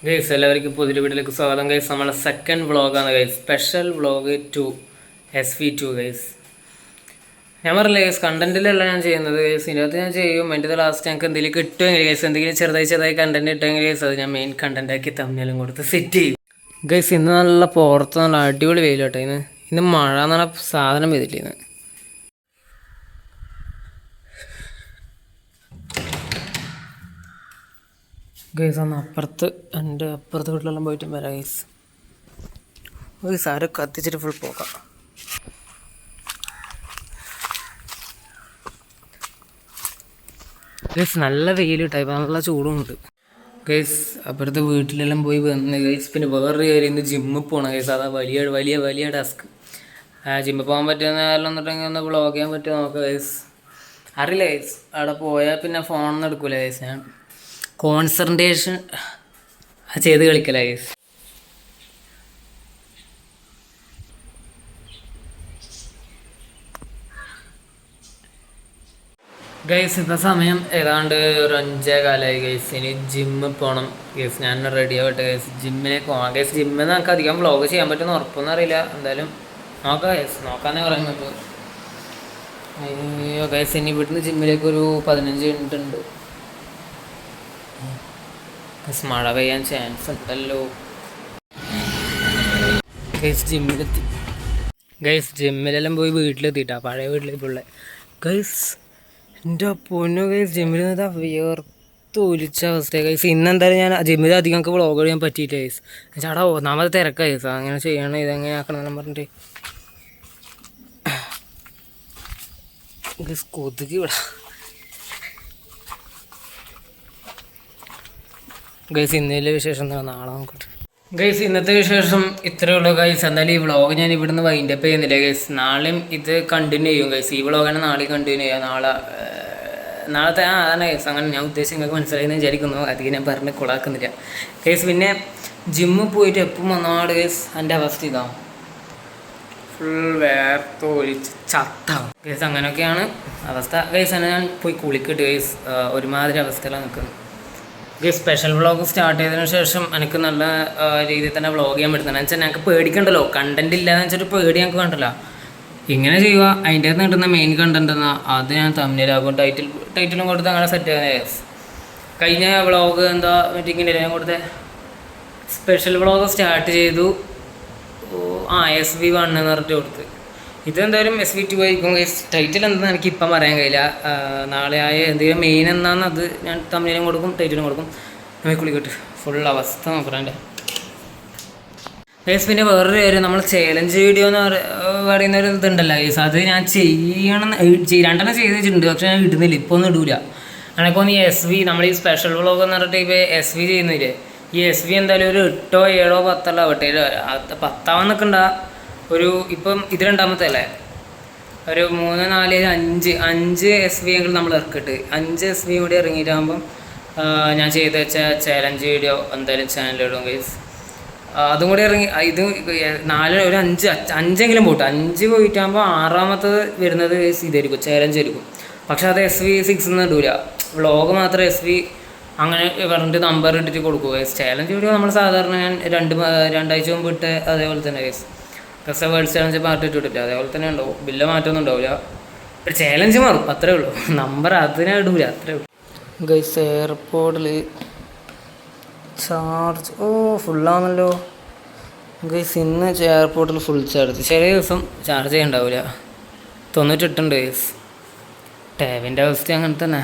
Guys എല്ലാവർക്കും പുതിയ വീട്ടിലേക്ക് സ്വാഗതം. ഗൈസ് നമ്മളെ സെക്കൻഡ് വ്ളോഗാണ് guys, special vlog 2 SV2 guys. ഞാൻ പറഞ്ഞില്ല ഗൈസ്, കണ്ടന്റിലല്ല ഞാൻ ചെയ്യുന്നത് ഗൈസ്, ഇതിനകത്ത് ഞാൻ ചെയ്യും. എൻ്റെ ലാസ്റ്റ് ഞങ്ങൾക്ക് എന്തെങ്കിലും കിട്ടുമെങ്കിൽ ഗൈസ്, എന്തെങ്കിലും ചെറുതായി കണ്ടന്റ് കിട്ടുമെങ്കിൽ ഗൈസ്, അത് ഞാൻ മെയിൻ കണ്ടന്റാക്കി തമ്മിലും കൊടുത്ത് സെറ്റ് ചെയ്യും ഗൈസ്. ഇന്ന് നല്ല പുറത്ത് നല്ല അടിപൊളി വെയിൽ കേട്ടോ. ഇന്ന് മഴ എന്ന് പറഞ്ഞ സാധനം ചെയ്തില്ല ഇന്ന്. ഗൈസ് അന്ന് എൻ്റെ അപ്പുറത്ത് വീട്ടിലെല്ലാം പോയിട്ട് വരാം ഗൈസ്. ഗൈസ് ആരോ കത്തിച്ചിട്ട് ഫുൾ പോകാം. ഗൈസ് നല്ല വെയിൽ കിട്ടായി, ഇപ്പം നല്ല ചൂടുമുണ്ട് ഗൈസ്. അപ്പുറത്തെ വീട്ടിലെല്ലാം പോയി വന്ന് ഗൈസ്. പിന്നെ വേറൊരു കാര്യം, ഇന്ന് ജിമ്മിൽ പോകണം ഗൈസ്. അതാ വലിയ ടാസ്ക്. ജിമ്മിൽ പോകാൻ പറ്റുന്ന കാലം എന്നിട്ടെങ്കിൽ ഒന്ന് വ്ളോഗ് ചെയ്യാൻ പറ്റുമോ നോക്കാം ഗൈസ്. അറിയില്ല ഗൈസ്, അവിടെ പോയാൽ പിന്നെ ഫോണൊന്നും എടുക്കൂല ഗൈസ്. ഞാൻ കോൺസെൻട്രേഷൻ ചെയ്ത് കളിക്കല ഗൈസ്. ഗൈസ് ഇപ്പം സമയം ഏതാണ്ട് ഒരു 5:15 ഗൈസ്. ഇനി ജിമ്മിൽ പോകണം ഗൈസ്. ഞാൻ റെഡി ആവട്ടെ ഗൈസ്, ജിമ്മിലേക്ക് പോകാം ഗൈസ്. ജിമ്മിൽ നമുക്ക് അധികം വ്ളോഗ് ചെയ്യാൻ പറ്റുമെന്ന് ഉറപ്പൊന്നും അറിയില്ല. എന്തായാലും നോക്കാം ഗൈസ്, നോക്കാന്നേ പറയുന്നത്. അയ്യോ ഗൈസ്, ഇനി ഇവിടുന്ന് ജിമ്മിലേക്ക് ഒരു 15 മിനിറ്റ് ഉണ്ട്. മഴ പെയ്യാൻ ചാൻസ് ഉണ്ടല്ലോ ഗൈസ്. ജിമ്മിലെല്ലാം പോയി വീട്ടിലെത്തിയിട്ടാ, പഴയ വീട്ടിലേക്കുള്ള ഗൈസ്. എൻ്റെ പൊന്നോ ഗൈസ്, ജിമ്മിൽ നിന്നാ വിയർത്തൊലിച്ച അവസ്ഥ ഗൈസ്. ഇന്നെന്തായാലും ഞാൻ ജിമ്മിൽ അധികം നമുക്ക് വ്ളോഗ് ചെയ്യാൻ പറ്റിയില്ല ഗൈസ്. ചേട്ടാ ഒന്നാമത് തിരക്കാ ഗൈസ്. അങ്ങനെ ചെയ്യണം, ഇതെങ്ങനെ ആക്കണമെന്ന് പറഞ്ഞിട്ട് ഗൈസ് കൊതുകി വിടാം ഗൈസ്. ഇന്നലെ വിശേഷം എന്താ, നാളെ നോക്കട്ടെ ഗൈസ്. ഇന്നത്തെ വിശേഷം ഇത്രയേ ഉള്ളൂ ഗൈസ്. എന്തായാലും ഈ വ്ളോഗ് ഞാൻ ഇവിടുന്ന് വൈൻഡപ്പ് ചെയ്യുന്നില്ല ഗൈസ്. നാളെയും ഇത് കണ്ടിന്യൂ ചെയ്യും ഗൈസ്. ഈ വ്ളോഗ് തന്നെ നാളെ കണ്ടിന്യൂ ചെയ്യാം. നാളത്തെ അതാണ് ഗൈസ്. അങ്ങനെ ഞാൻ ഉദ്ദേശിച്ച് നിങ്ങൾക്ക് മനസ്സിലായെന്ന് വിചാരിക്കുന്നു. അധികം ഞാൻ പറഞ്ഞ് കൊളാക്കുന്നില്ല ഗൈസ്. പിന്നെ ജിമ്മിൽ പോയിട്ട് എപ്പം വന്നാട് ഗൈസ് എൻ്റെ അവസ്ഥ ഇതാവും, ഫുൾ വേർത്തൊലിച്ച് ചത്താവും ഗൈസ്. അങ്ങനെയൊക്കെയാണ് അവസ്ഥ ഗൈസ്. തന്നെ ഞാൻ പോയി കുളിക്കിട്ട് ഗൈസ്, ഒരുമാതിരി അവസ്ഥയിലാണ് നിൽക്കുന്നത് ഗൈസ്. സ്പെഷ്യൽ വ്ളോഗ് സ്റ്റാർട്ട് ചെയ്തതിനു ശേഷം എനിക്ക് നല്ല രീതിയിൽ തന്നെ വ്ളോഗ് ചെയ്യാൻ പറ്റുന്നത്. എന്ന് വെച്ചാൽ ഞങ്ങൾക്ക് പേടിക്കണ്ടല്ലോ, കണ്ടന്റ് ഇല്ലാന്ന് വെച്ചിട്ട് പേടി ഞങ്ങൾക്ക് കണ്ടല്ലോ. ഇങ്ങനെ ചെയ്യുക, അതിൻ്റെ അകത്ത് കിട്ടുന്ന മെയിൻ കണ്ടന്റ് എന്നാൽ അത് ഞാൻ തമ്മിലാകും ടൈറ്റിലും കൊടുത്ത് അങ്ങനെ സെറ്റ് ചെയ്യാൻ ഗൈസ്. കഴിഞ്ഞ വ്ളോഗ് എന്താ മീറ്റിങ്ങിൻ്റെ ഞാൻ കൊടുത്ത സ്പെഷ്യൽ വ്ളോഗ് സ്റ്റാർട്ട് ചെയ്തു. SV1 എന്ന് പറഞ്ഞിട്ട് കൊടുത്ത്. ഇതെന്തായാലും SV2 ആയിരിക്കും ഗൈസ്. ടൈറ്റിൽ എന്താണെന്ന് എനിക്ക് ഇപ്പം പറയാൻ കഴിയില്ല. നാളെ എന്തെങ്കിലും മെയിൻ എന്താണെന്ന് അത് ഞാൻ തമ്മിലും കൊടുക്കും, ടൈറ്റിലും കൊടുക്കും. നമുക്ക് കുളിക്കട്ട് ഫുൾ അവസ്ഥ നോക്കണേ ഗൈസ്. പിന്നെ വേറൊരു കാര്യം, നമ്മൾ ചാലഞ്ച് വീഡിയോ എന്ന് പറയുന്ന ഒരു ഇതുണ്ടല്ലോ ഗൈസ്, അത് ഞാൻ ചെയ്യണം 2 ചെയ്ത് വെച്ചിട്ടുണ്ട്. പക്ഷെ ഞാൻ ഇടുന്നില്ല, ഇപ്പോൾ ഒന്നും ഇടൂല. എനിക്കൊന്ന് ഈ SV, നമ്മൾ ഈ സ്പെഷ്യൽ വ്ളോഗ് എന്ന് പറഞ്ഞിട്ട് ഇപ്പോൾ SV ചെയ്യുന്നില്ലേ, ഈ SV എന്തായാലും ഒരു 8, 7, 10 ആവട്ടെ. 10 നിൽക്കണ്ട, ഒരു ഇപ്പം ഇത് 2ാമത്തെ അല്ലേ, ഒരു 3, 4, 5 SV എങ്കിലും നമ്മൾ ഇറക്കിട്ട് 5 SV കൂടി ഇറങ്ങിയിട്ടാകുമ്പം ഞാൻ ചെയ്ത് വെച്ച ചാലഞ്ച് വീഡിയോ എന്തായാലും ചാനലിടും ഗൈസ്. അതും കൂടി ഇറങ്ങി ഇത് 4, ഒരു 5 പോട്ടെ. 5 പോയിട്ടാകുമ്പോൾ 6ാമത്തത് വരുന്നത് ഗൈസ് ഇതായിരിക്കും, ചാലഞ്ച് ആയിരിക്കും. പക്ഷെ അത് SV6 എന്ന് ഇടൂല, വ്ളോഗ് മാത്രം SV അങ്ങനെ പറഞ്ഞിട്ട് നമ്പർ ഇട്ടിട്ട് കൊടുക്കുക ഗൈസ്. ചാലഞ്ച് വീഡിയോ നമ്മൾ സാധാരണ ഞാൻ 2 ആഴ്ച മുമ്പ് ഇട്ട് അതേപോലെ തന്നെ ഗൈസ്. വേൾഡ് ചാലഞ്ച് പാർട്ട് ഇട്ടിട്ടില്ല, അതേപോലെ തന്നെ ഉണ്ടാവും. ബില്ല് മാറ്റമൊന്നും ഉണ്ടാവില്ല, ഒരു ചാലഞ്ച് മാറും, അത്രേ ഉള്ളൂ. നമ്പർ അതിനെ ഇടൂല, അത്രേ ഉള്ളൂ ഗൈസ്. എയർപോർട്ടിൽ ചാർജ് ഫുള്ളാണല്ലോ ഗൈസ്. ഇന്ന് എയർപോർട്ടിൽ ഫുൾ ചാർജ്. ചില ദിവസം ചാർജ് ചെയ്യണ്ടാവില്ല. 98 ഗൈസ്. ടാബിൻ്റെ അവസ്ഥ അങ്ങനെ തന്നെ.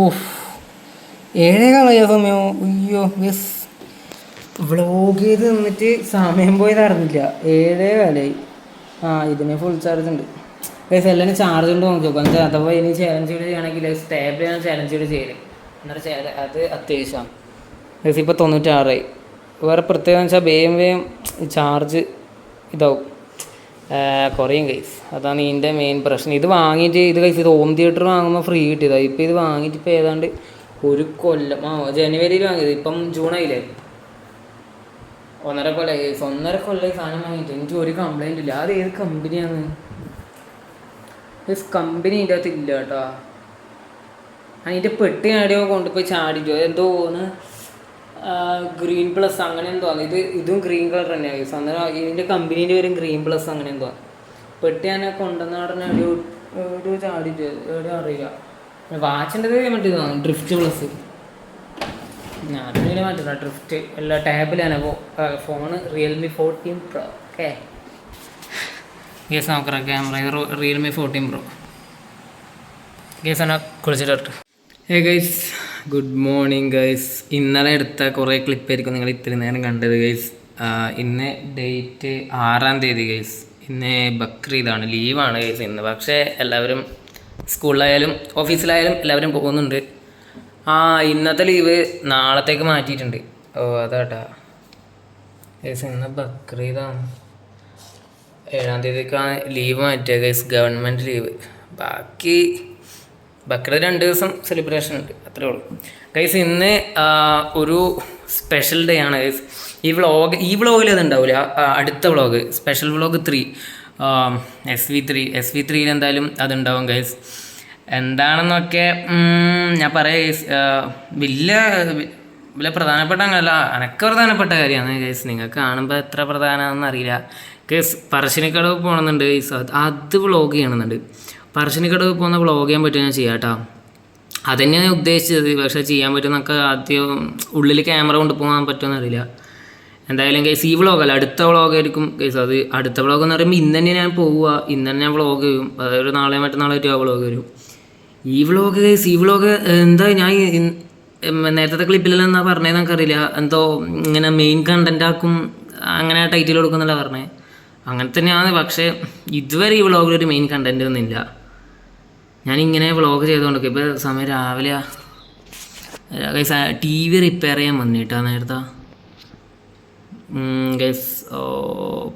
ഓഹ് 7:15 സമയം. അയ്യോ യെസ്, വ്ളോഗ് ചെയ്ത് നിന്നിട്ട് സമയം പോയത് അറിഞ്ഞില്ല. 7:15. ഇതിന് ഫുൾ ചാർജ് ഉണ്ട് ഗൈസ്. എല്ലാം ചാർജ് ഉണ്ട് നോക്കി നോക്കാം. എന്താ അഥവാ ഇനി ചാലഞ്ച് വീഡിയോ ചെയ്യണമെങ്കിൽ ടാബിൽ ഞാൻ ചാലഞ്ച് വീഡിയോ ചെയ്യല്, എന്നാൽ അത് അത്യാവശ്യമാണ് ഗൈസ്. ഇപ്പോൾ 96. വേറെ പ്രത്യേകത എന്ന് വെച്ചാൽ വേഗം ചാർജ് ഇതാവും, കുറയും ഗൈസ്. അതാണ് ഇതിൻ്റെ മെയിൻ പ്രശ്നം. ഇത് വാങ്ങിയിട്ട് ഇത് ഗൈസ്, ഇത് ഹോം തിയേറ്റർ വാങ്ങുമ്പോൾ ഫ്രീ കിട്ടിയതാണ്. ഇപ്പോൾ ഇത് വാങ്ങിയിട്ട് ഇപ്പോൾ ഏതാണ്ട് ഒരു കൊല്ലം, ജനുവരിയിൽ വാങ്ങിയത്, ഇപ്പം ജൂണായില്ലേ, 1.5 കൊല്ലം ഗൈസ്. 1.5 കൊല്ലം ഈ സാധനം വാങ്ങിയിട്ട് എനിക്ക് ഒരു കംപ്ലൈൻറ്റ് ഇല്ല. അത് ഏത് കമ്പനിയാണ് ഗൈസ്? കമ്പനി ഇതിൻ്റെ അകത്ത് ഇല്ല കേട്ടോ. അതിൻ്റെ പെട്ടി ആടെയോ കൊണ്ടുപോയി ചാടിച്ചോ എന്തോ ഒന്ന് ഗ്രീൻ പ്ലസ് അങ്ങനെ എന്തോ ഇതും ഗ്രീൻ കളർ തന്നെയാണ് ഗൈസ്. അന്നേരം ഇതിൻ്റെ കമ്പനീൻ്റെ പേരും ഗ്രീൻ പ്ലസ് അങ്ങനെ എന്തോ. പെട്ടി ഞാൻ കൊണ്ടുവന്ന ഉടനെ ഒരു ചാടിച്ചോ എവിടെയോ അറിയില്ല. വാച്ചിൻ്റെത് മറ്റേ ഡ്രിഫ്റ്റ് പ്ലസ്, ഞാനിങ്ങനെ മാറ്റില്ല ഡ്രിഫ്റ്റ് എല്ലാ ടാബിലാണ്. Phone Realme 14 Pro. Okay guys നോക്കറ ക്യാമറ ഇത് റിയൽമി 14 Pro. ഗേസ് ആണ് കുളിച്ചിട്ട്. Guys good morning guys. ഇന്നലെ എടുത്ത കുറേ ക്ലിപ്പായിരിക്കും നിങ്ങൾ ഇത്രയും നേരം കണ്ടത് ഗൈസ്. ഇന്ന് ഡേറ്റ് 6-ാം തീയതി ഗൈസ്. ഇന്ന് ബക്രീദാണ്, ലീവാണ് ഗൈസ് ഇന്ന്. പക്ഷേ എല്ലാവരും സ്കൂളിലായാലും ഓഫീസിലായാലും എല്ലാവരും പോകുന്നുണ്ട്. ഇന്നത്തെ ലീവ് നാളത്തേക്ക് മാറ്റിയിട്ടുണ്ട്. അതാട്ടാ ഗൈസ്, ഇന്ന് ബക്രീദാണ്. 7-ാം തീയതിക്കാണ് ലീവ് മാറ്റിയ ഗൈസ്, ഗവൺമെൻറ് ലീവ്. ബാക്കി ബക്രീദ് 2 ദിവസം സെലിബ്രേഷൻ ഉണ്ട്, അത്രേ ഉള്ളൂ ഗൈസ്. ഇന്ന് ഒരു സ്പെഷ്യൽ ഡേ ആണ് ഗൈസ്. ഈ വ്ളോഗിൽ അതുണ്ടാവില്ല, അടുത്ത വ്ളോഗ് സ്പെഷ്യൽ വ്ളോഗ് 3 SV3 എന്തായാലും അതുണ്ടാവും ഗൈസ്. എന്താണെന്നൊക്കെ ഞാൻ പറയാം ഗൈസ്. വലിയ പ്രധാനപ്പെട്ട അങ്ങനല്ല, അനക്ക് പ്രധാനപ്പെട്ട കാര്യമാണ് ഗൈസ്. നിങ്ങൾക്ക് കാണുമ്പോൾ എത്ര പ്രധാനമാണെന്ന് അറിയില്ല ഗൈസ്. പറശ്ശിനിക്കടവ് പോകണമെന്നുണ്ട് ഗൈസ്, അത് വ്ളോഗ് ചെയ്യണമെന്നുണ്ട്. പറശ്ശിനിക്കടവ് പോകുന്ന വ്ളോഗ് ചെയ്യാൻ പറ്റുമോ ഞാൻ ചെയ്യാം കേട്ടോ. അതുതന്നെയാണ് ഞാൻ ഉദ്ദേശിച്ചത്. പക്ഷേ ചെയ്യാൻ പറ്റുമെന്നൊക്കെ ആദ്യം ഉള്ളിൽ ക്യാമറ കൊണ്ട് പോകാൻ പറ്റുമെന്ന് അറിയില്ല. എന്തായാലും ഗൈസ് ഈ വ്ളോഗല്ല, അടുത്ത വ്ളോഗായിരിക്കും ഗൈസ്. അത് അടുത്ത വ്ളോഗ് എന്ന് പറയുമ്പോൾ ഇന്ന് തന്നെ ഞാൻ പോവുക, ഇന്ന് തന്നെ ഞാൻ വ്ളോഗ് ചെയ്യും. അതായത് നാളെ മറ്റന്നാളായിട്ട് ആ വ്ളോഗ് വരും. ഈ വ്ളോഗ് ഗൈസ്, ഈ വ്ളോഗ് എന്താ ഞാൻ നേരത്തെ ക്ലിപ്പിലെല്ലാം എന്നാ പറഞ്ഞത് നമുക്കറിയില്ല. എന്തോ ഇങ്ങനെ മെയിൻ കണ്ടൻ്റ് ആക്കും അങ്ങനെ ടൈറ്റിൽ കൊടുക്കുന്നില്ല പറഞ്ഞത്. അങ്ങനെ തന്നെയാണ്. പക്ഷേ ഇതുവരെ ഈ വ്ളോഗിലൊരു മെയിൻ കണ്ടൻ്റ് ഒന്നുമില്ല. ഞാനിങ്ങനെ വ്ളോഗ് ചെയ്തുകൊണ്ടൊക്കെ ഇപ്പോൾ സമയം രാവിലെ ഗൈസ് TV റിപ്പയർ ചെയ്യാൻ വന്നിട്ടാ നേരത്തെ ഗൈസ്.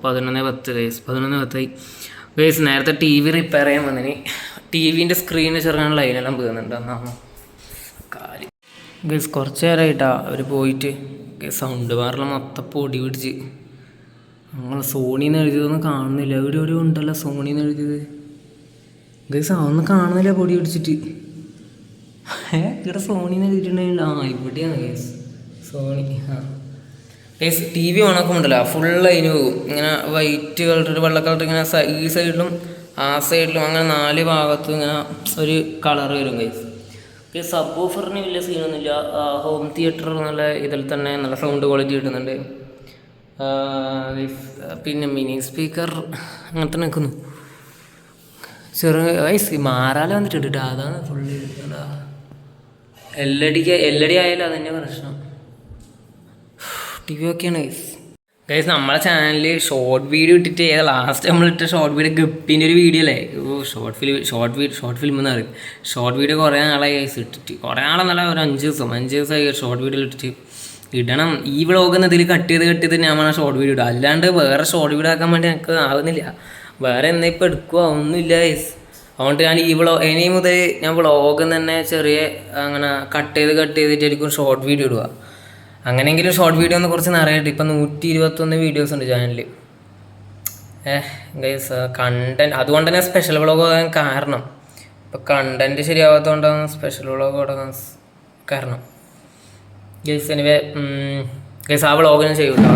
11:10 guys, 11:10 guys. നേരത്തെ TV റിപ്പയർ ചെയ്യാൻ വന്നിന്. TVൻ്റെ സ്ക്രീന് ചെറുക്കാനുള്ള ലൈനെല്ലാം പോകുന്നുണ്ട് എന്നാണ് കാര്യം ഗൈസ്. കുറച്ച് നേരമായിട്ടാ അവർ പോയിട്ട് സൗണ്ട് ബാറിൽ മൊത്തം പൊടി പിടിച്ച്. നമ്മൾ സോണിന്ന് എഴുതിയതൊന്നും കാണുന്നില്ല. ഒരു ഉണ്ടല്ലോ സോണിന്ന് എഴുതിയത് ഗൈസ്, അതൊന്നും കാണുന്നില്ല പൊടി പിടിച്ചിട്ട്. ഇവിടെ സോണിന്ന് എഴുതിയിട്ടുണ്ടെങ്കിൽ ഇവിടെയാണ് ഗൈസ് സോണി. ഗൈസ് TV ഓണാക്കുമ്പോണ്ടല്ലോ ഫുള്ള് അതിന് പോകും. ഇങ്ങനെ വൈറ്റ് കളർ വെള്ള കളർ ഇങ്ങനെ ഈ സൈഡിലും ആ സൈഡിലും അങ്ങനെ 4 ഭാഗത്തും ഇങ്ങനെ ഒരു കളർ വരും ഗൈസ്. സബ് വൂഫറിന് വലിയ സീനൊന്നുമില്ല. ഹോം തിയേറ്റർ നല്ല ഇതിൽ തന്നെ നല്ല സൗണ്ട് ക്വാളിറ്റി കിട്ടുന്നുണ്ട്. പിന്നെ മിനി സ്പീക്കർ അങ്ങനത്തെ നിൽക്കുന്നു. മാറാല വന്നിട്ടുണ്ട് കേട്ടോ. അതാണ് ഫുള്ള് LED ആയാലും അതന്നെ പ്രശ്നം. TV ഒക്കെയാണ് ഗൈസ്. നമ്മളെ ചാനലിൽ ഷോർട്ട് വീഡിയോ ഇട്ടിട്ട് ലാസ്റ്റ് നമ്മളിട്ട ഷോർട്ട് വീഡിയോ ഗപ്പിൻ്റെ ഒരു വീഡിയോ അല്ലേ. ഷോർട്ട് ഫിലിം എന്ന് പറയും. ഷോർട്ട് വീഡിയോ കുറേ നാളായി ഗൈസ് ഇട്ടിട്ട്, കുറേ നാളെന്നല്ല ഒരു 5 ദിവസമായി ഷോർട്ട് വീഡിയോ ഇട്ടിട്ട്. ഇടണം ഈ വ്ളോഗ് ഇതിൽ കട്ട് ചെയ്ത് ഞാൻ ഷോർട്ട് വീഡിയോ ഇടുക. അല്ലാണ്ട് വേറെ ഷോർട്ട് വീഡിയോ ആക്കാൻ വേണ്ടി എനിക്ക് ആവുന്നില്ല. വേറെ എന്നാ ഇപ്പോൾ എടുക്കുക ഒന്നുമില്ല ഗൈസ്. അതുകൊണ്ട് ഞാൻ ഇനി മുതൽ ഞാൻ വ്ളോഗ് തന്നെ ചെറിയ അങ്ങനെ കട്ട് ചെയ്തിട്ടായിരിക്കും ഷോർട്ട് വീഡിയോ ഇടുക. അങ്ങനെയെങ്കിലും ഷോർട്ട് വീഡിയോ ഒന്ന് കുറച്ച് നിറയട്ടെ. ഇപ്പം 121 വീഡിയോസ് ഉണ്ട് ചാനലിൽ ഗൈസ്. കണ്ടൻറ് അതുകൊണ്ട് തന്നെ സ്പെഷ്യൽ വ്ളോഗ് ആകാൻ കാരണം. ഇപ്പം കണ്ടൻറ് ശരിയാവാത്തതുകൊണ്ടാണ് സ്പെഷ്യൽ വ്ളോഗ് തുടങ്ങാൻ കാരണം ഗൈസ്. എനിവേ ഗൈസ് ആ വ്ളോഗ് ഞാൻ ചെയ്യൂട്ടോ.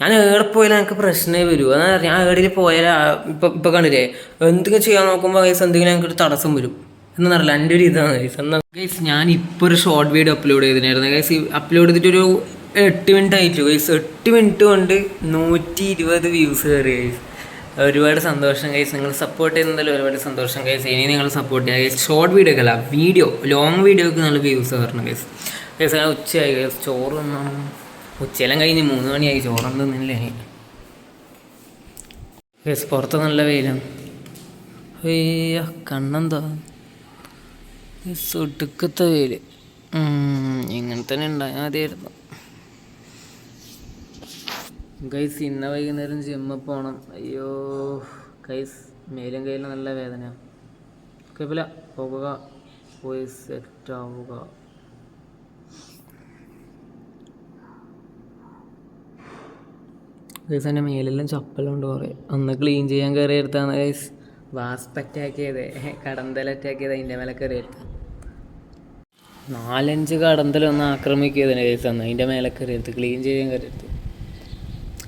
ഞാൻ ഏടെ പോയാലും എനിക്ക് പ്രശ്നമേ വരൂ. എന്നാൽ ഞാൻ ഏടെയിൽ പോയാൽ ഇപ്പം കണ്ടില്ലേ എന്തെങ്കിലും ചെയ്യാൻ നോക്കുമ്പോൾ ഗൈസ് എന്തെങ്കിലും ഞങ്ങൾക്ക് ഒരു തടസ്സം വരും എന്നറിയില്ല. എൻ്റെ ഒരു ഇതാണ് ഗൈസ്. എന്നാൽ ഗൈസ് ഞാൻ ഇപ്പോൾ ഒരു ഷോർട്ട് വീഡിയോ അപ്ലോഡ് ചെയ്തിട്ടുണ്ടായിരുന്നു ഗൈസ്. അപ്ലോഡ് ചെയ്തിട്ടൊരു 8 മിനിറ്റ് ആയിട്ടു ഗൈസ്. 8 മിനിറ്റ് കൊണ്ട് 120 വ്യൂസ് കയറി ഗൈസ്. ഒരുപാട് സന്തോഷം ഗൈസ്. നിങ്ങൾ സപ്പോർട്ട് ചെയ്യുന്നതിൽ ഒരുപാട് സന്തോഷം ഗൈസ്. ഇനി നിങ്ങൾ സപ്പോർട്ട് ചെയ്യുക ഗൈസ്. ഷോർട്ട് വീഡിയോ ഒക്കെ അല്ല, ലോങ് വീഡിയോക്ക് നല്ല വ്യൂസ് കയറണം ഗൈസ്. ഗൈസ് അങ്ങനെ ഉച്ചയായി ഗൈസ്. ചോറൊന്നും ഉച്ചയെല്ലാം കഴിഞ്ഞ് 3 മണിയായി. ചോറൊന്നും തിന്നില്ലേ ഗൈസ്. പുറത്ത് നല്ല വെയിലാണ്. കണ്ണെന്താ ഒടുക്കത്തെ വെയിൽ. ഇങ്ങനെ തന്നെ ഉണ്ടായാൽ മതിയായിരുന്നു ഗൈസ്. ഇന്ന വൈകുന്നേരം ജിമ്മിൽ പോകണം. അയ്യോ ഗൈസ്, മേലും കയ്യിലും നല്ല വേദനയാണ്. കുഴപ്പമില്ല, പോയി സെറ്റാവുക. ഗൈസ് എൻ്റെ മേലെല്ലാം ചപ്പലുണ്ട് കുറേ. അന്ന് ക്ലീൻ ചെയ്യാൻ കയറിയെടുത്താണ് ഗൈസ്. വാസ്പ് അറ്റാക്ക് ചെയ്തേ, കടന്തൽ അറ്റാക്ക് ചെയ്ത് അതിൻ്റെ മേലെ കയറിയെടുത്ത്. 4-5 കടന്തലൊന്ന് ആക്രമിക്കിയതിന് കേസ് തന്നെ അതിൻ്റെ മേലെ കയറിയെടുത്ത് ക്ലീൻ ചെയ്യാൻ കയറിയെടുത്ത്.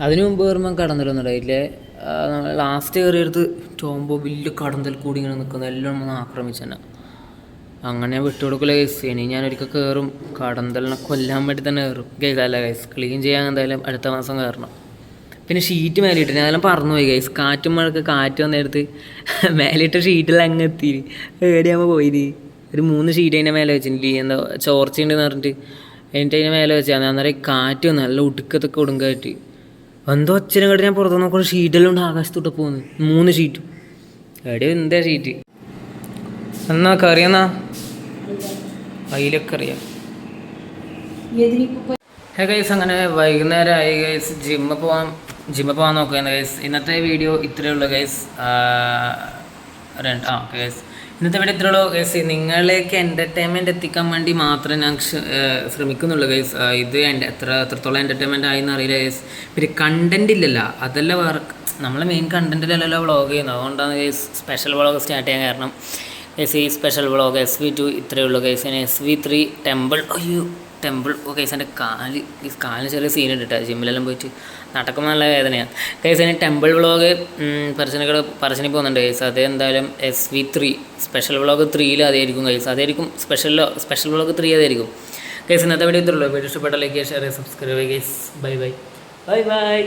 അതിന് മുമ്പ് കയറുമ്പോൾ കടന്തലൊന്നും ഉണ്ടായില്ലേ. ലാസ്റ്റ് കയറിയെടുത്ത് ചോമ്പോ വലിയ കടന്തൽ കൂടി ഇങ്ങനെ നിൽക്കുന്നത് എല്ലാം ഒന്ന് ആക്രമിച്ചു തന്നെ. അങ്ങനെ വിട്ടുകൊടുക്കില്ല കേസ്. ഇനി ഞാനൊരിക്കൽ കയറും, കടന്തലിനെ കൊല്ലാൻ വേണ്ടി തന്നെ കയറും കേസ്. അല്ല കേസ്, ക്ലീൻ ചെയ്യാൻ എന്തായാലും അടുത്ത മാസം കയറണം. പിന്നെ ഷീറ്റ് മേലിട്ട് ഞാനെല്ലാം പറന്നു പോയി കേസ്. കാറ്റും മഴക്ക് കാറ്റ് വന്നെടുത്ത് മേലിട്ട ഷീറ്റെല്ലാം അങ്ങ് എത്തി ഏടിയാകുമ്പോൾ പോയി. ഒരു 3 ഷീറ്റ് അതിൻ്റെ മേലെ വെച്ചിട്ടുണ്ട്. എന്താ ചോർച്ചയുണ്ടെന്ന് പറഞ്ഞിട്ട് എന്നിട്ട് അതിൻ്റെ മേലെ വെച്ചാൽ അന്നേരം കാറ്റ് വന്നു, നല്ല ഉടുക്കത്തൊക്കെ കൊടുങ്കാറ്റ്. എന്തോ ഒച്ചനും കേട്ട് ഞാൻ പുറത്ത് നോക്കുമ്പോൾ ഷീറ്റെല്ലാം ഉണ്ട് ആകാശത്തോട്ട് പോകുന്നു. 3 ഷീറ്റും എവിടെയോ എന്താ ഷീറ്റ് എന്നാ കറിയെന്നാ അതിലൊക്കെ അറിയാം. ഗൈസ് അങ്ങനെ വൈകുന്നേരമായി ഗൈസ്. ജിമ്മിൽ പോകാൻ നോക്കുകയാണ് ഗൈസ്. ഇന്നത്തെ വീഡിയോ ഇത്രയേ ഉള്ളൂ ഗൈസ്. ഗൈസ് ഇന്നത്തെ വീഡിയോ ഇത്രയേ ഉള്ളൂ ഗൈസ്. നിങ്ങളിലേക്ക് എൻ്റർടൈൻമെൻറ്റ് എത്തിക്കാൻ വേണ്ടി മാത്രമേ ഞാൻ ശ്രമിക്കുന്നുള്ളൂ ഗൈസ്. ഇത് എത്രത്തോളം എൻ്റർടൈൻമെൻറ്റ് ആയെന്ന് അറിയില്ല ഗൈസ്. പിന്നെ കണ്ടൻറ് ഇല്ലല്ലോ, അതല്ല വേറെ നമ്മളെ മെയിൻ കണ്ടൻറ്റിലല്ലോ വ്ളോഗ് ചെയ്യുന്നത്. അതുകൊണ്ടാണ് ഗൈസ് സ്പെഷ്യൽ വ്ളോഗ് സ്റ്റാർട്ട് ചെയ്യാൻ കാരണം ഗൈസ്. ഈ സ്പെഷ്യൽ വ്ളോഗ് SV2 ഇത്രയേ ഉള്ളൂ ഗൈസ്. ഇനി SV3 ടെമ്പിൾ ഗൈസ്. എൻ്റെ കാലിന് ചെറിയ സീനുണ്ട് കേട്ടോ. ജിമ്മിലെല്ലാം പോയിട്ട് നടക്കുമ്പോൾ നല്ല വേദനയാണ് ഗൈസ്. ഇനി ടെമ്പിൾ വ്ളോഗ് പറശ്ശിനി പോകുന്നുണ്ട് ഗൈസ്. അത് എന്തായാലും SV3 സ്പെഷ്യൽ വ്ളോഗ് 3 അതായിരിക്കും ഗൈസ്. അതായിരിക്കും സ്പെഷ്യൽ വ്ളോഗ് 3 അതായിരിക്കും ഗൈസ്. ഇന്നത്തെ വീഡിയോ ഇത്രയുള്ളൂ. വീഡിയോ ഇഷ്ടപ്പെട്ട ലൈക്ക് ചെയ്യുക, ഷെയർ ചെയ്യുക, സബ്സ്ക്രൈബ് ചെയ്യുക ഗൈസ്. ബൈ.